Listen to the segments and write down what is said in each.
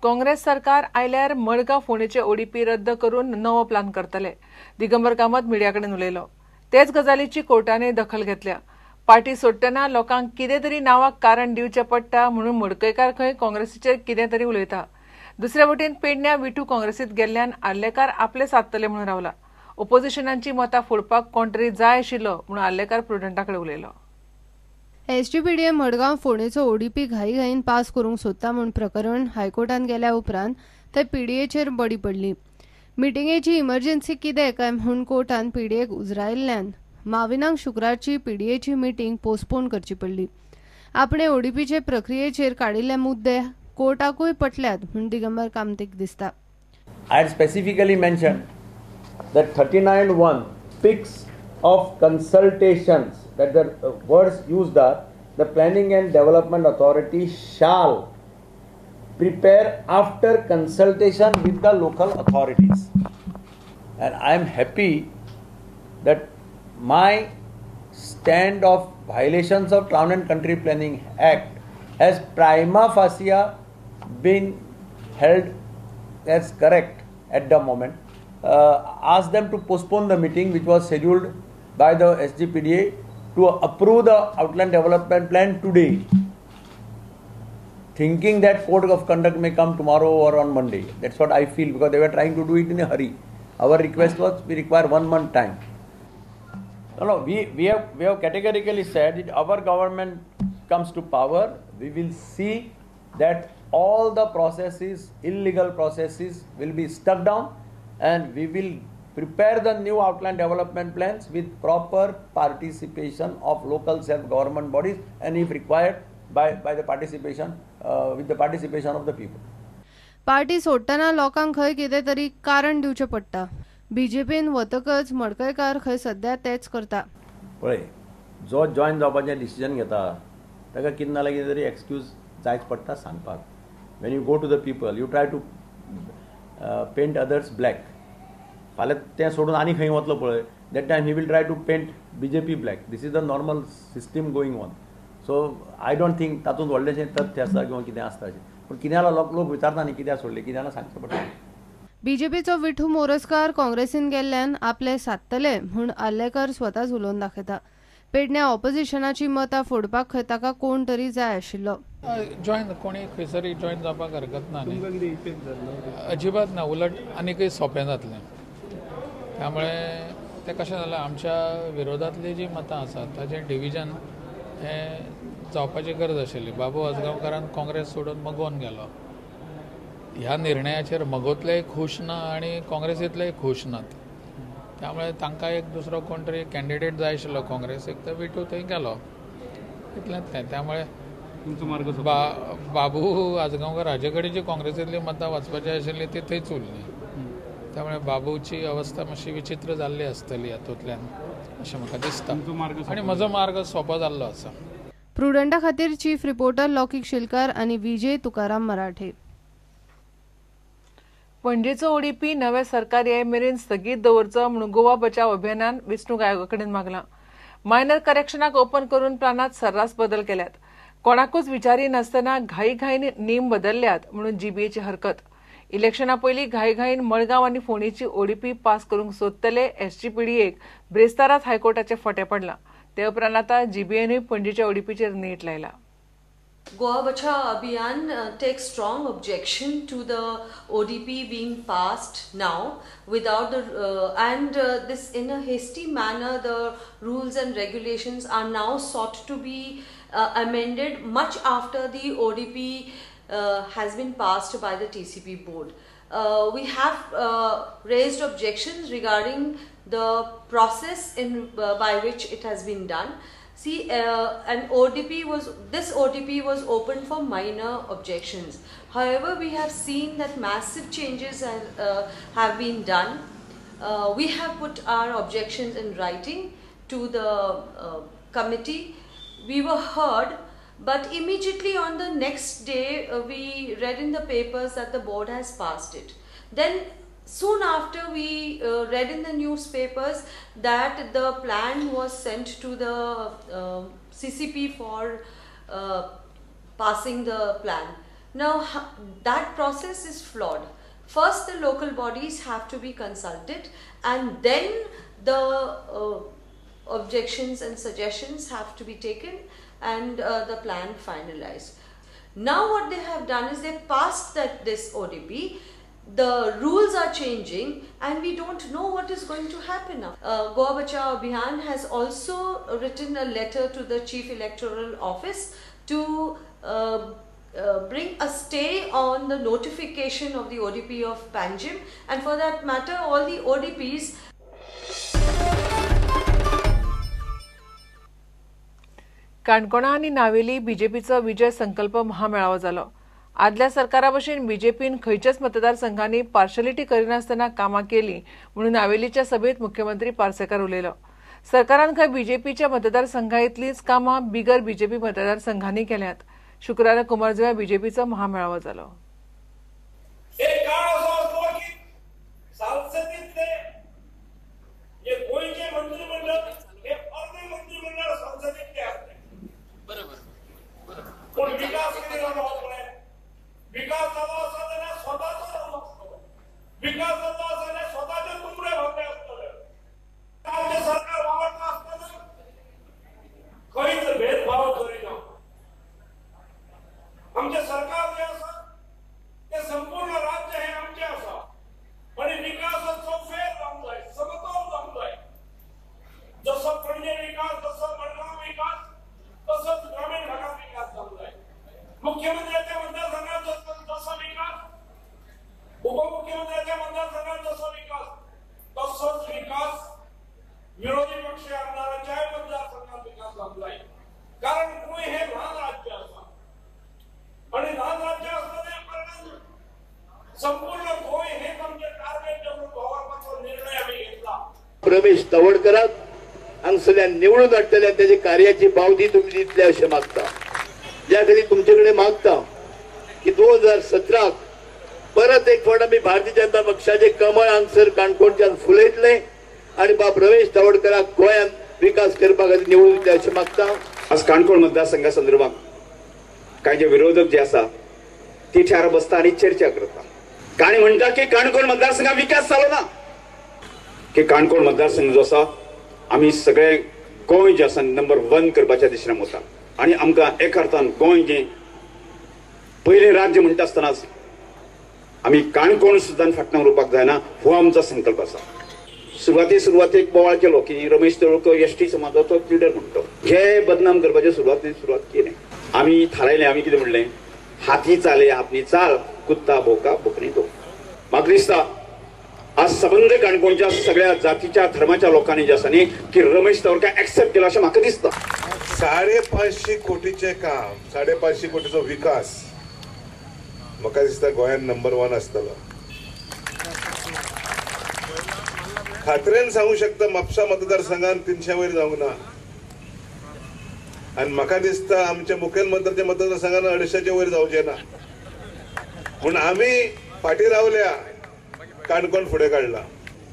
काँग्रेस सरकार आयल्यार मडगांव फोंडेचे ओडीपी रद्द करून नवो प्लान करतले. दिगंबर कामत मिडियाकडेन उलयलो. तेच गजालीची कोर्टाने दखल घेतल्या. पार्टी सोडटना लोकांक कितें तरी नांवाक कारण दिवचें पडटा म्हणून मडकयकार खंय काँग्रेसीचेर कितें तरी उलयता. दुसरे वटेन पेडण्यां विठू काँग्रेसीत गेल्ल्यान आर्लेकार आपले साधतले म्हणून रावला. ओपोजिशनांची मतां फोडपाक कोण तरी जाय आशिल्लो म्हणून आर्लेकार प्रुडंटाकडे उलयलो. एसडीपीडीए मडगांव फोंडेचो ओडीपी घाईघाईन पास करूंक सोदता म्हूण प्रकरण हायकोर्टान गेल्या उपरांत ते पीडीएचेर बडी पडली. मिटिंगेची इमर्जन्सी कितें काय म्हूण कोर्टान पीडीएक उजरायिल्ल्यान माविनाक शुक्रारची पीडीएची मिटींग पोस्टपोन करची पडली. आपणे ओडीपीचे प्रक्रियेचेर काडिल्ले मुद्दे कोर्टाकूय पटल्यात म्हूण दिगंबर कामतीक दिसता. I had specifically mentioned that 39(1) speaks of consultations, that the words used are the Planning and Development Authority shall prepare after consultation with the local authorities. And I am happy that my stand of violations of Town and Country Planning Act has prima facie been held as correct at the moment. Ask them to postpone the meeting which was scheduled by the SGPDA to approve the outline development plan today, thinking that code of conduct may come tomorrow or on Monday. That's what I feel, because they were trying to do it in a hurry. Our request was we require 1 month time. No, we have categorically said that our government comes to power, we will see that all the processes, illegal processes will be stuck down, and we will prepare the new outline development plans with proper participation of local self-government bodies, and if required by the participation with the participation of the people. Party सोडटना लोकांक खंय कितें तरी कारण दिवचें पडटा. बीजेपीन वतकच मडकयकार खंय सध्या तेच करता. पळय, जो जॉइन जावपाचें डिसिजन घेता ताका कितें ना कितें तरी एक्सक्यूज जायच पडटा सांगपाक. When you go to the people, you try to paint others black. फाल्यां तें सोडून आनी खंय वतलो पळय, that time he will try to paint BJP black. This is the normal system going on. So I don't think तातूंत व्हडलेशें तथ्य आसा किंवा कितें आसता अशें. पूण कित्याक लोक विचारता न्ही कित्याक सोडले, कित्याक सांगचें पडटा. बीजेपीचो विठू मोरजकार काँग्रेसीन गेल्ल्यान आपले साधतले म्हूण आर्लेकर स्वताच उलोवन दाखयता. पेडण्यां ऑपोजिशनाची मतां फोडपाक खंय ताका कोण तरी जाय आशिल्लो. जॉइन कोणी खंयसरी जॉइन जावपाक हरकत ना न्ही, अजिबात ना, उलट आनीकय सोंपें जातलें. त्यामुळे तें कशें जालें, आमच्या विरोधांतली जी मतां आसात ताचें डिविजन हें जावपाची गरज आशिल्ली. बाबू आजगांवकारान काँग्रेस सोडून मगोवन गेलो. ह्या निर्णयाचेर मगोतलेय खूश ना आनी काँग्रेसींतलेय खूश नात. त्यामुळे तांकां एक दुसरो कोण तरी कॅन्डिडेट जाय आशिल्लो काँग्रेसीक, तर विठू थंय गेलो, इतलेंच तें. त्यामुळे बाबू आजगांवकार हाजे कडेन जी काँग्रेसींतली मतां वचपाची आशिल्ली ती थंयच उरली. त्यामुळे बाबूची अवस्था मातशी विचित्र जाल्ली आसतली हातूंतल्यान अशें म्हाका दिसता, आनी म्हजो मार्ग सोंपो जाल्लो आसा. प्रुडंटा खातीर चीफ रिपोर्टर लौकीक शिलकार आनी विजय तुकाराम मराठे. पणजेचो ओडीपी नवे सरकारी येय मेरेन स्थगीत दवरचो म्हणून गोवा बचाव अभियानान वेंचणूक आयोगा कडेन मागलां. मायनर करेक्शनाक ओपन करून प्लानांत सर्रास बदल केल्यात. कोणाकूच विचारिनासतना घाईघाईन नेम बदलल्यात म्हणून जीबीएची हरकत. इलेक्शना पयलीं घाईघाईन मडगांव आनी फोंडेची ओडीपी पास करूंक सोदतले एसजीपीडीएक ब्रेस्तारांत हायकोर्टाचे फटें पडलां. ते उपरांत आतां जीबीएनूय पणजेच्या ओडीपीचेर नेट लायला. Goa Bachao Abhiyan takes strong objection to the ODP being passed now without this in a hasty manner. The rules and regulations are now sought to be amended much after the ODP has been passed by the TCP board. We have raised objections regarding the process by which it has been done. See, this ODP was open for minor objections. However, we have seen that massive changes have been done. We have put our objections in writing to the committee. We were heard, but immediately on the next day, we read in the papers that the board has passed it. Then soon after, we read in the newspapers that the plan was sent to the CCP for passing the plan. Now, that process is flawed. First, the local bodies have to be consulted, and then the objections and suggestions have to be taken and the plan finalized. Now what they have done is they passed this ODP. The rules are changing and we don't know what is going to happen now. Goa Bachao Abhiyan has also written a letter to the Chief Electoral Office to bring a stay on the notification of the ODP of Panjim, and for that matter all the ODPs. काणकोणा आनी नावेली बीजेपीचो विजय संकल्प महामेळावो जालो. आदल्या सरकारा भशेन बीजेपीन खंयच्याच मतदारसंघांनी partiality करिनासतना कामां केली म्हणून नावेलीच्या सभेत मुख्यमंत्री पार्सेकार उलयलो. सरकारान खंय बीजेपीच्या मतदारसंघांतलींच कामां बिगर बीजेपी मतदारसंघांनी केल्यात. शुक्रारा कुमारजुव्या बीजेपीचो महामेळावो जालो. विकास झाला असता जाल्यार स्वताचो जालो आसतलो. विकास जाता जाल्यार स्वताचे तुमडे भरले आसतले. आमचे सरकार वावरता आसतना खंयच भेदभाव करिना. आमचे सरकार जे आसा ते संपूर्ण राज्य हे आमचे आसा आणि विकास चौफेर जावंक जाय, समतोल जावंक जाय. जसो पणजे विकास, जसो मडगांव विकास, तसोच ग्रामीण भागात विकास जावंक जाय. मुख्यमंत्र्याच्या मतदारसंघात जसा विकास, उपमुख्यमंत्र्याच्या मतदारसंघात जसा विकास, तसोच विकास विरोधी पक्ष आमदाराच्या मतदारसंघात विकास जावंक जाय. कारण गोंय हे ल्हान राज्य आसा आणि ल्हान राज्य असल्या कारणान संपूर्ण गोंय हे आमचे टार्गेट म्हणून दवरपाचो निर्णय आमी घेतला. रमेश तवडकराक हांगसरल्यान निवडून हाडटल्या त्याची कार्याची बावदी तुम्ही दितले अशें मागता. ज्या खाली तुमच्याकडे मागता की 2017 परत एक फावट आमी भारतीय जनता पक्षाचे कमळ हांगसर काणकोणच्यान फुलयतले आणि बाब रमेश तवडकराक गोंयांत विकास करपा खातीर निवडून दितले अशें मागता. आज काणकोण मतदारसंघा संदर्भात काही जे विरोधक जे आसा ती ठियार बसता आणि चर्चा करता. काणी म्हणटा की काणकोण मतदारसंघात विकास जालो ना, की काणकोण मतदारसंघ जो आसा आमी सगळे गोंय जे आसा नंबर 1 करपाच्या दिशेन वता. आणि आमकां एका अर्थान गोंय जे पयले राज्य म्हणटा आसतनाच आमी काणकोण सुद्दां फाटल्यान उरपाक जायना, हो आमचो संकल्प आसा. सुरवातेक बोवाळ केलो की रमेश तवडकर एसटी समाजाचो लिडर म्हणतो. हे बदनाम करपाची सुरवात केली. आमी थारायलें, आमी कितें म्हणलें, हाती चाले आपली चाल, कुत्ता भोका भोकणी तो. म्हाका दिसता आज सबंद काणकोणच्या सगळ्या जातीच्या धर्माच्या लोकांनी जे आसा न्ही की रमेश तवडकर एक्सेप्ट केला अशें म्हाका दिसता. 550 कोटीचे काम, 550 कोटीचो विकास म्हाका दिसता गोंयांत नंबर 1 आसतलो. खात्रेन सांगू शकता म्हापसा मतदारसंघात 300 वयर जावंक ना आणि म्हाका दिसता आमच्या मुखेल मंत्र्याच्या मतदारसंघात 250 वयर जावचे ना. पूण आमी फाटी रावल्या, काणकोण फुडें काडला.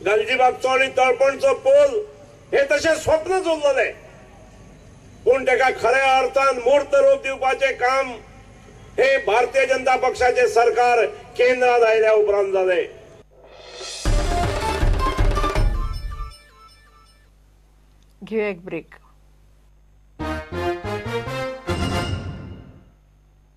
गालजीबागचो आणि तळपणचो पोल हे तशें स्वप्नच उरलेलें, पूण ताका खऱ्या अर्थान मूर्त रूप दिवपाचें काम हे भारतीय जनता पक्षाचे सरकार केंद्रात आयल्या उपरांत जालें. घेऊया एक ब्रेक.